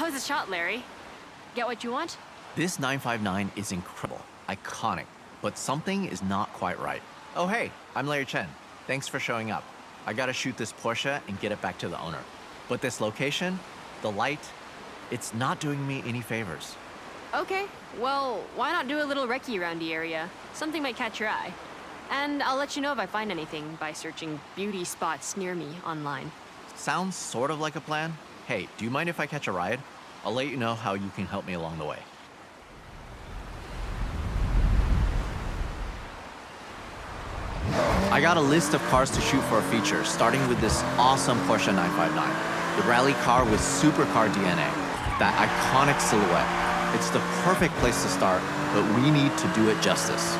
How's the shot, Larry? Get what you want? This 959 is incredible, iconic, but something is not quite right. Oh hey, I'm Larry Chen. Thanks for showing up. I gotta shoot this Porsche and get it back to the owner. But this location, the light, it's not doing me any favors. Okay, well, why not do a little recce around the area? Something might catch your eye. And I'll let you know if I find anything by searching beauty spots near me online. Sounds sort of like a plan. Hey, do you mind if I catch a ride? I'll let you know how you can help me along the way. I got a list of cars to shoot for a feature, starting with this awesome Porsche 959. The rally car with supercar DNA. That iconic silhouette. It's the perfect place to start, but we need to do it justice.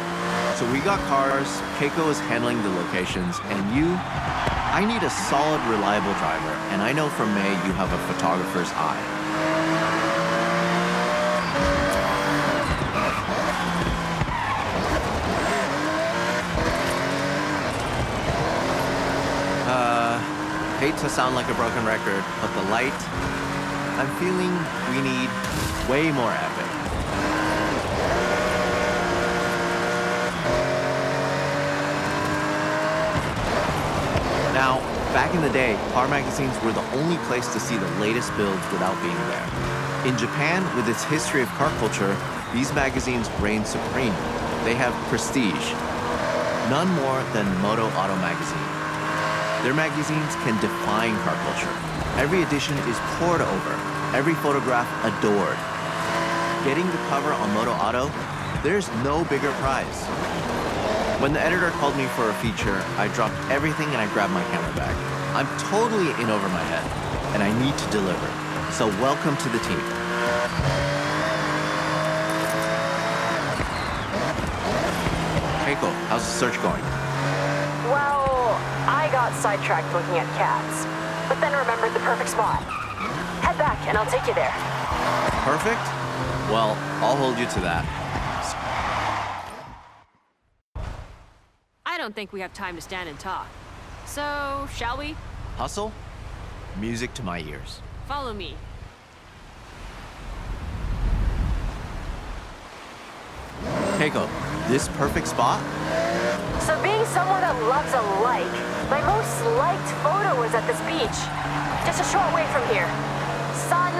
So we got cars, Keiko is handling the locations, and I need a solid, reliable driver, and I know from May you have a photographer's eye. Hate to sound like a broken record, but the light, I'm feeling we need way more epic. Now, back in the day, car magazines were the only place to see the latest builds without being there. In Japan, with its history of car culture, these magazines reign supreme. They have prestige. None more than Moto Auto magazine. Their magazines can define car culture. Every edition is pored over, every photograph adored. Getting the cover on Moto Auto, there's no bigger prize. When the editor called me for a feature, I dropped everything and I grabbed my camera bag. I'm totally in over my head, and I need to deliver. So welcome to the team. Keiko, how's the search going? Well, I got sidetracked looking at cats, but then remembered the perfect spot. Head back and I'll take you there. Perfect? Well, I'll hold you to that. I don't think we have time to stand and talk. So, shall we? Hustle? Music to my ears. Follow me. Keiko, this perfect spot? So being someone that loves a like, my most liked photo was at this beach. Just a short way from here. Sun,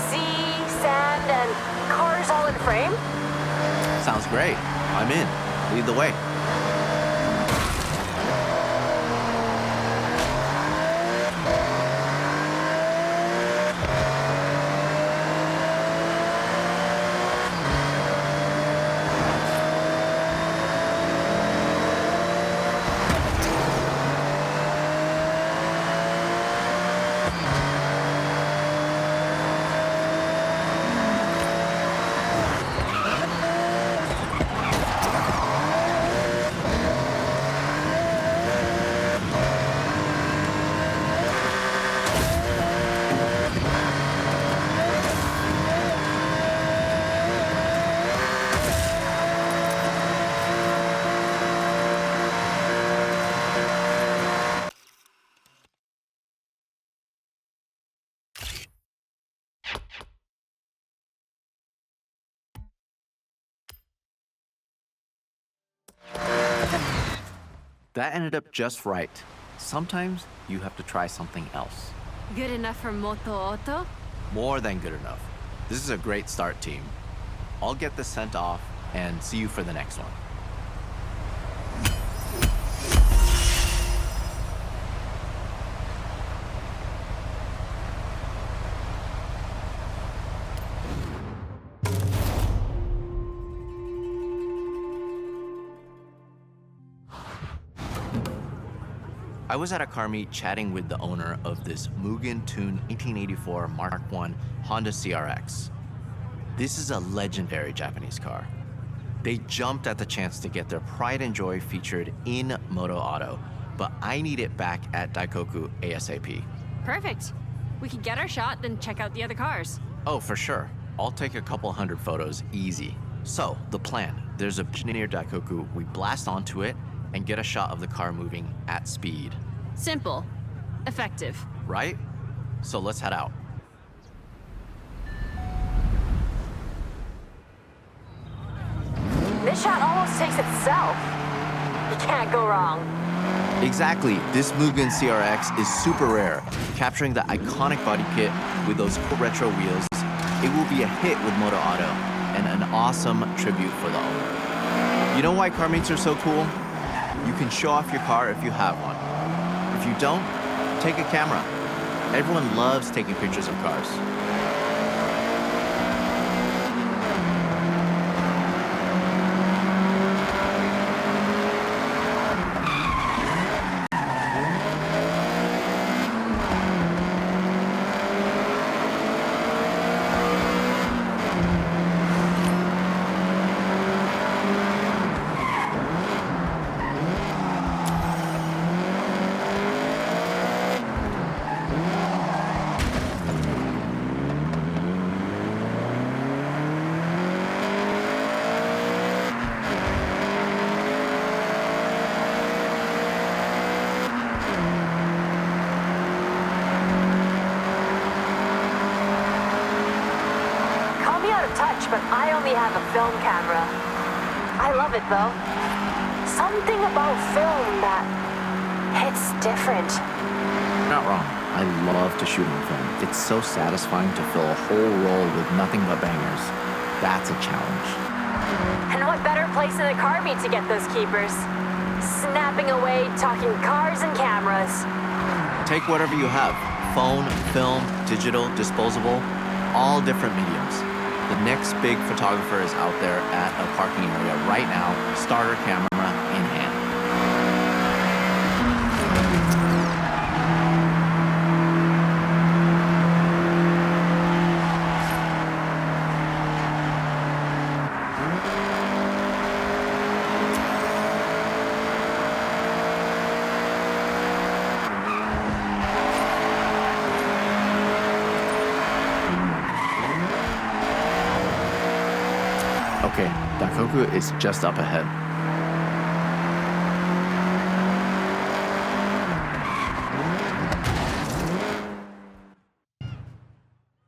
sea, sand, and cars all in frame. Sounds great. I'm in. Lead the way. That ended up just right. Sometimes you have to try something else. Good enough for Moto Auto? More than good enough. This is a great start, team. I'll get this sent off and see you for the next one. I was at a car meet chatting with the owner of this Mugen tuned 1984 Mark I Honda CRX. This is a legendary Japanese car. They jumped at the chance to get their pride and joy featured in Moto Auto, but I need it back at Daikoku ASAP. Perfect. We can get our shot, then check out the other cars. Oh, for sure. I'll take a couple hundred photos easy. So, the plan. There's a bridge near Daikoku. We blast onto it and get a shot of the car moving at speed. Simple. Effective. Right? So let's head out. This shot almost takes itself. You can't go wrong. Exactly, this Mugen CRX is super rare, capturing the iconic body kit with those cool retro wheels. It will be a hit with Moto Auto and an awesome tribute for the owner. You know why car meets are so cool? You can show off your car if you have one. If you don't, take a camera. Everyone loves taking pictures of cars. But I only have a film camera. I love it though. Something about film that hits different. You're not wrong. I love to shoot on film. It's so satisfying to fill a whole roll with nothing but bangers. That's a challenge. And what better place than the car meet to get those keepers? Snapping away, talking cars and cameras. Take whatever you have. Phone, film, digital, disposable, all different mediums. The next big photographer is out there at a parking area right now, starter camera in hand. Okay, Dakoku is just up ahead.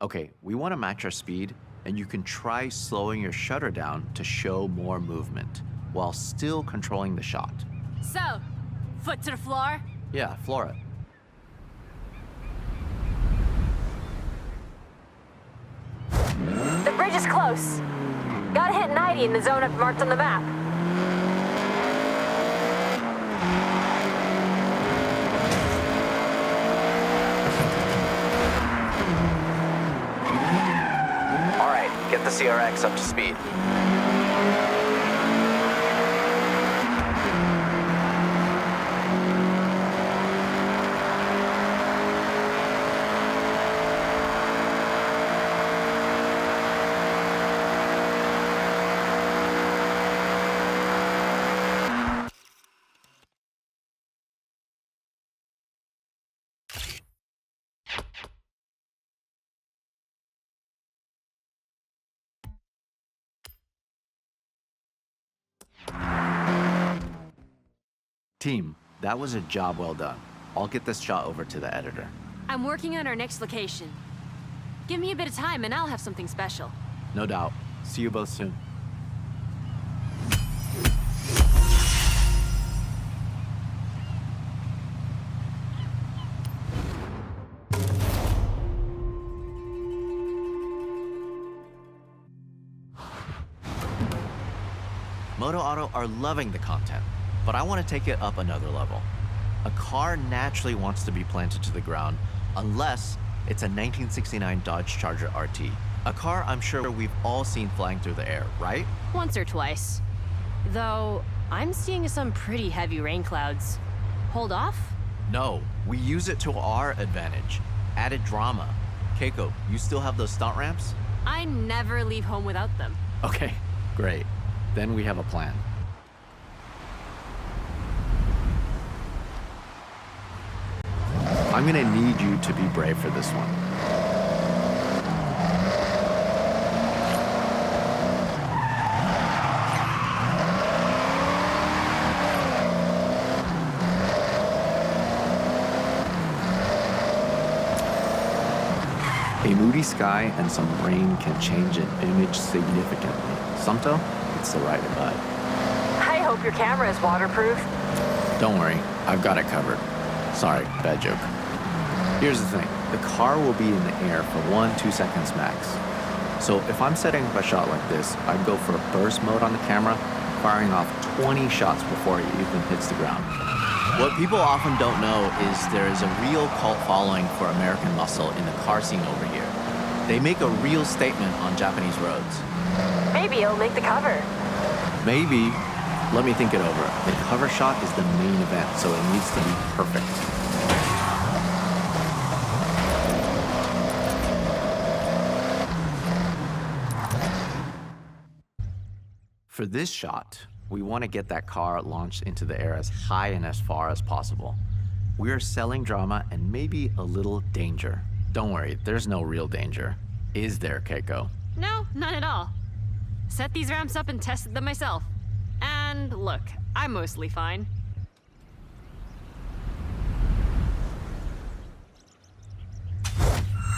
Okay, we want to match our speed, and you can try slowing your shutter down to show more movement, while still controlling the shot. So, foot to the floor? Yeah, floor it. The bridge is close. Gotta hit 90 in the zone I've marked on the map. All right, get the CRX up to speed. Team, that was a job well done. I'll get this shot over to the editor. I'm working on our next location. Give me a bit of time and I'll have something special. No doubt. See you both soon. Moto Auto are loving the content, but I want to take it up another level. A car naturally wants to be planted to the ground unless it's a 1969 Dodge Charger RT. A car I'm sure we've all seen flying through the air, right? Once or twice. Though, I'm seeing some pretty heavy rain clouds. Hold off? No, we use it to our advantage. Added drama. Keiko, you still have those stunt ramps? I never leave home without them. Okay, great. Then we have a plan. I'm gonna need you to be brave for this one. A moody sky and some rain can change an image significantly. Somto, it's the right vibe. hope your camera is waterproof. Don't worry, I've got it covered. Sorry, bad joke. Here's the thing, the car will be in the air for 1-2 seconds max. So if I'm setting up a shot like this, I'd go for a burst mode on the camera, firing off 20 shots before it even hits the ground. What people often don't know is there is a real cult following for American muscle in the car scene over here. They make a real statement on Japanese roads. Maybe it'll make the cover. Maybe. Let me think it over. The cover shot is the main event, so it needs to be perfect. For this shot, we want to get that car launched into the air as high and as far as possible. We are selling drama and maybe a little danger. Don't worry, there's no real danger. Is there, Keiko? No, none at all. Set these ramps up and tested them myself. And look, I'm mostly fine.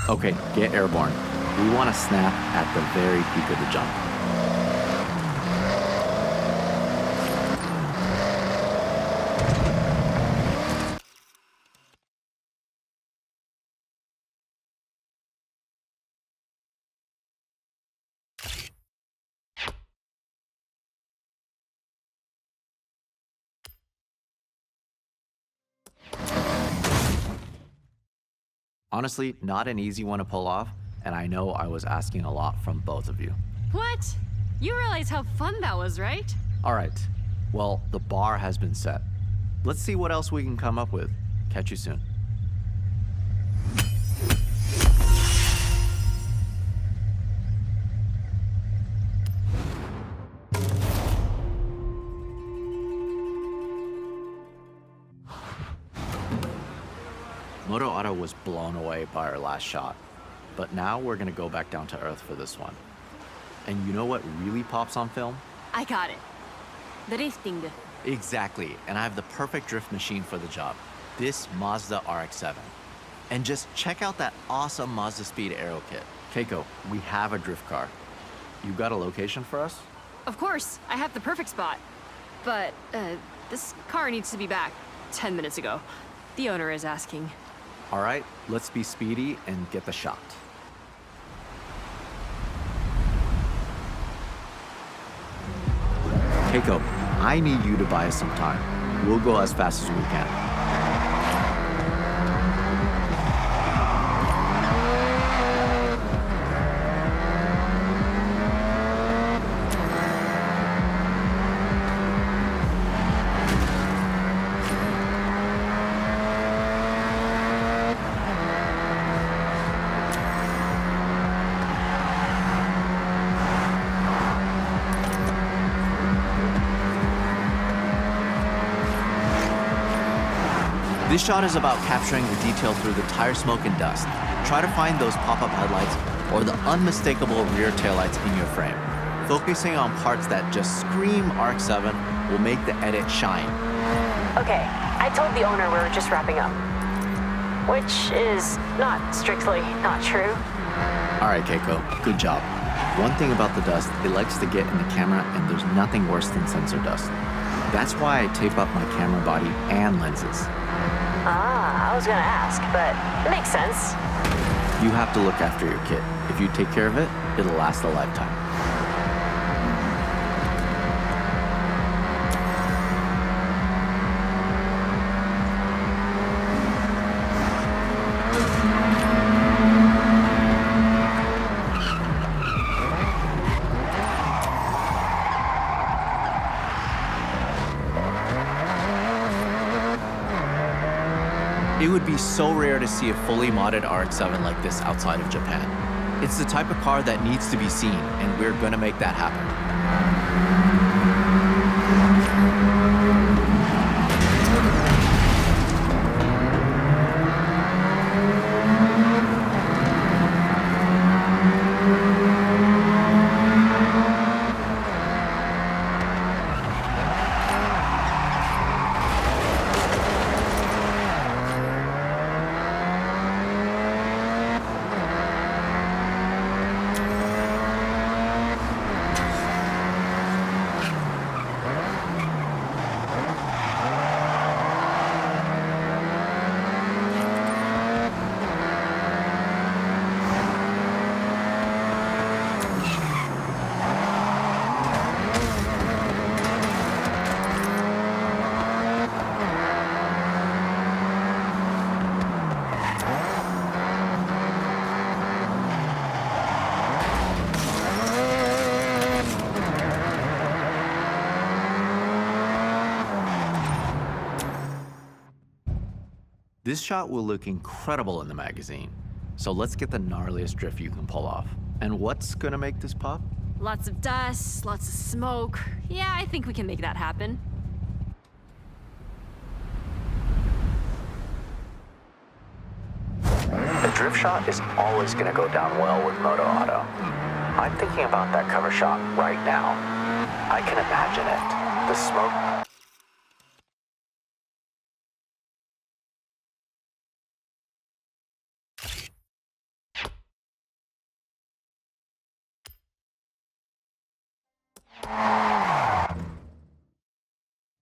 Okay, get airborne. We want to snap at the very peak of the jump. Honestly, not an easy one to pull off, and I know I was asking a lot from both of you. What? You realize how fun that was, right? All right, well, the bar has been set. Let's see what else we can come up with. Catch you soon. Moto Auto was blown away by our last shot, but now we're gonna go back down to earth for this one. And you know what really pops on film? I got it. Drifting. Exactly, and I have the perfect drift machine for the job. This Mazda RX-7. And just check out that awesome Mazda Speed Aero kit. Keiko, we have a drift car. You got a location for us? Of course, I have the perfect spot. But, this car needs to be back 10 minutes ago. The owner is asking. All right, let's be speedy and get the shot. Keiko, I need you to buy us some time. We'll go as fast as we can. This shot is about capturing the detail through the tire smoke and dust. Try to find those pop-up headlights or the unmistakable rear taillights in your frame. Focusing on parts that just scream RX-7 will make the edit shine. Okay, I told the owner we were just wrapping up. Which is not strictly not true. All right, Keiko, good job. One thing about the dust, it likes to get in the camera, and there's nothing worse than sensor dust. That's why I tape up my camera body and lenses. Ah, I was gonna ask, but it makes sense. You have to look after your kit. If you take care of it, it'll last a lifetime. It would be so rare to see a fully modded RX-7 like this outside of Japan. It's the type of car that needs to be seen, and we're gonna make that happen. This shot will look incredible in the magazine. So let's get the gnarliest drift you can pull off. And what's gonna make this pop? Lots of dust, lots of smoke. Yeah, I think we can make that happen. The drift shot is always gonna go down well with Moto Auto. I'm thinking about that cover shot right now. I can imagine it. The smoke.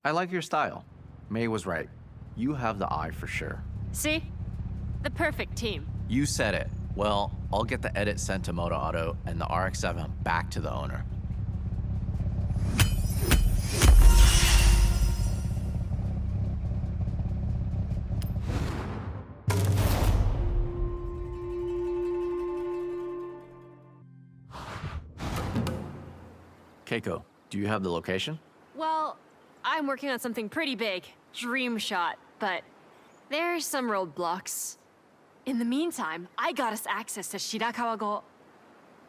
I like your style. May was right. You have the eye for sure. See? The perfect team. You said it. Well, I'll get the edit sent to Moto Auto and the RX-7 back to the owner. Keiko, do you have the location? Well, I'm working on something pretty big. Dream shot, but there's some roadblocks. In the meantime, I got us access to Shirakawa-go.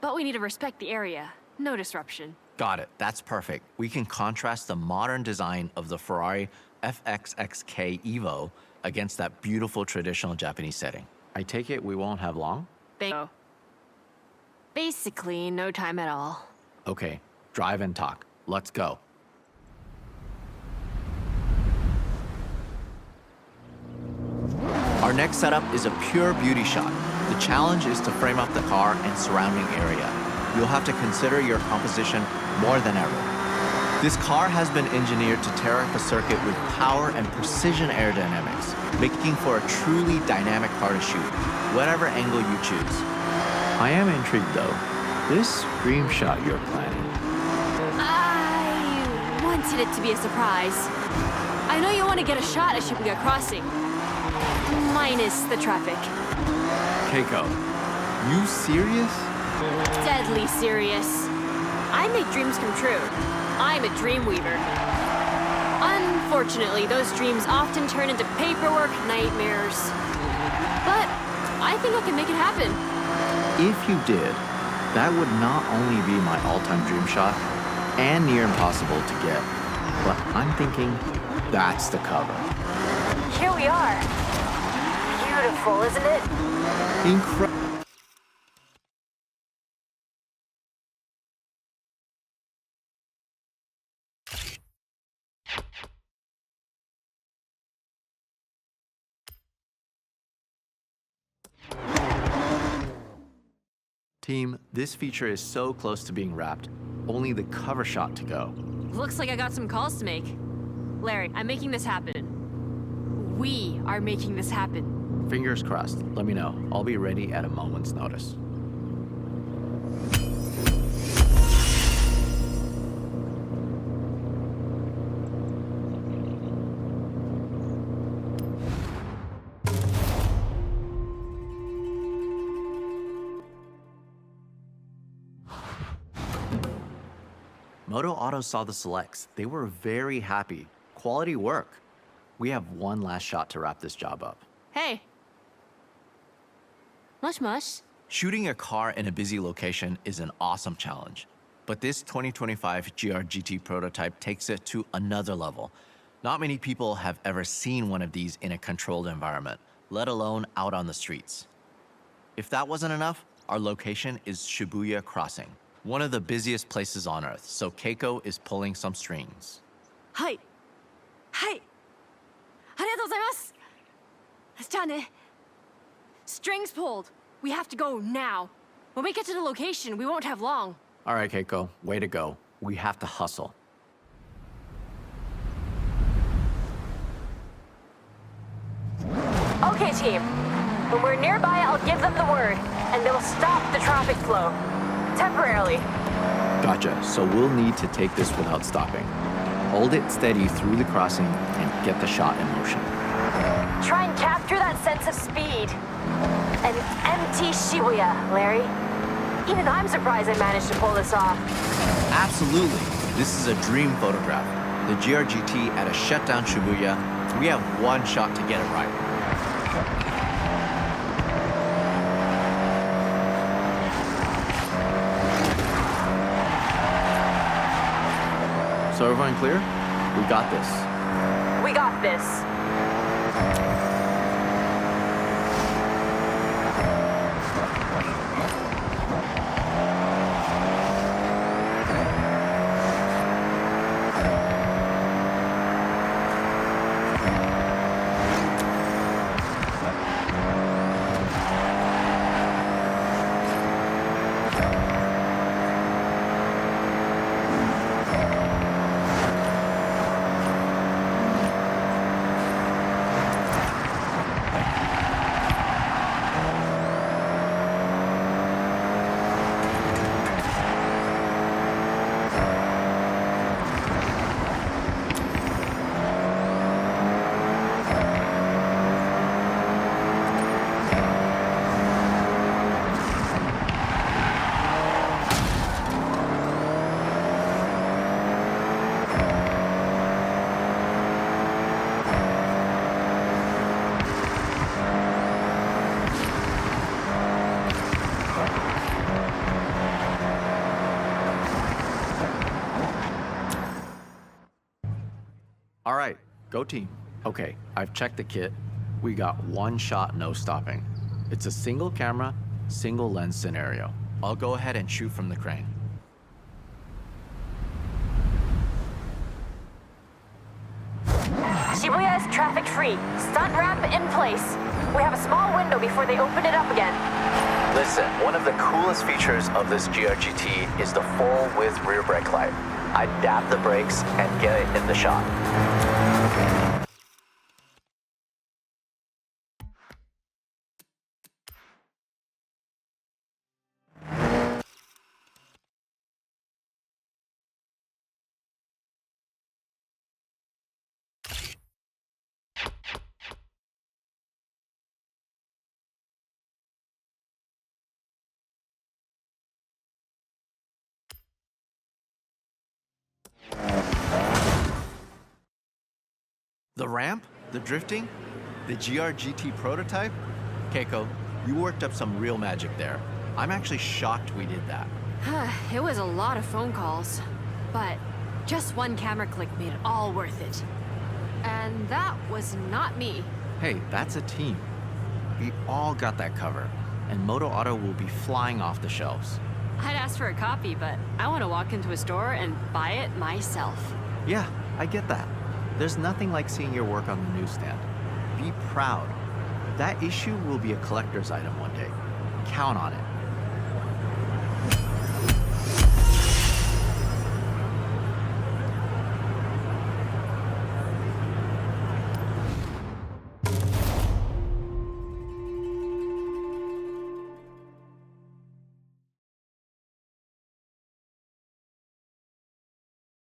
But we need to respect the area. No disruption. Got it. That's perfect. We can contrast the modern design of the Ferrari FXXK Evo against that beautiful traditional Japanese setting. I take it we won't have long? Bingo. Basically, no time at all. Okay, drive and talk. Let's go. Our next setup is a pure beauty shot. The challenge is to frame up the car and surrounding area. You'll have to consider your composition more than ever. This car has been engineered to tear up a circuit with power and precision aerodynamics, making for a truly dynamic car to shoot, whatever angle you choose. I am intrigued though. This dream shot you're planning. I wanted it to be a surprise. I know you want to get a shot at Shibuya Crossing. Minus the traffic. Keiko, you serious? Deadly serious. I make dreams come true. I'm a dream weaver. Unfortunately, those dreams often turn into paperwork nightmares. But I think I can make it happen. If you did, that would not only be my all-time dream shot and near impossible to get, but I'm thinking that's the cover. Here we are. Beautiful, isn't it? Incredible. Team, this feature is so close to being wrapped. Only the cover shot to go. Looks like I got some calls to make. Larry, I'm making this happen. We are making this happen. Fingers crossed. Let me know. I'll be ready at a moment's notice. Moto Auto saw the selects. They were very happy. Quality work. We have one last shot to wrap this job up. Hey. Mush mush. Shooting a car in a busy location is an awesome challenge, but this 2025 GR-GT prototype takes it to another level. Not many people have ever seen one of these in a controlled environment, let alone out on the streets. If that wasn't enough, our location is Shibuya Crossing, one of the busiest places on Earth, so Keiko is pulling some strings. Hi. Hi. ありがとうございます。じゃあね。Strings pulled. We have to go now. When we get to the location, we won't have long. All right, Keiko, way to go. We have to hustle. Okay, team. When we're nearby, I'll give them the word, and they'll stop the traffic flow. Temporarily. Gotcha. So we'll need to take this without stopping. Hold it steady through the crossing and get the shot in motion. Try and capture that sense of speed. An empty Shibuya, Larry. Even I'm surprised I managed to pull this off. Absolutely. This is a dream photograph. The GR-GT at a shutdown Shibuya. We have one shot to get it right. So everyone clear? We got this. We got this. All right, go team. Okay, I've checked the kit. We got one shot, no stopping. It's a single camera, single lens scenario. I'll go ahead and shoot from the crane. Shibuya is traffic free. Stunt ramp in place. We have a small window before they open it up again. Listen, one of the coolest features of this GRGT is the full-width rear brake light. I'd dab the brakes and get it in the shot. The ramp, the drifting, the GRGT prototype? Keiko, you worked up some real magic there. I'm actually shocked we did that. It was a lot of phone calls, but just one camera click made it all worth it. And that was not me. Hey, that's a team. We all got that cover, and Moto Auto will be flying off the shelves. I'd ask for a copy, but I want to walk into a store and buy it myself. Yeah, I get that. There's nothing like seeing your work on the newsstand. Be proud. That issue will be a collector's item one day. Count on it.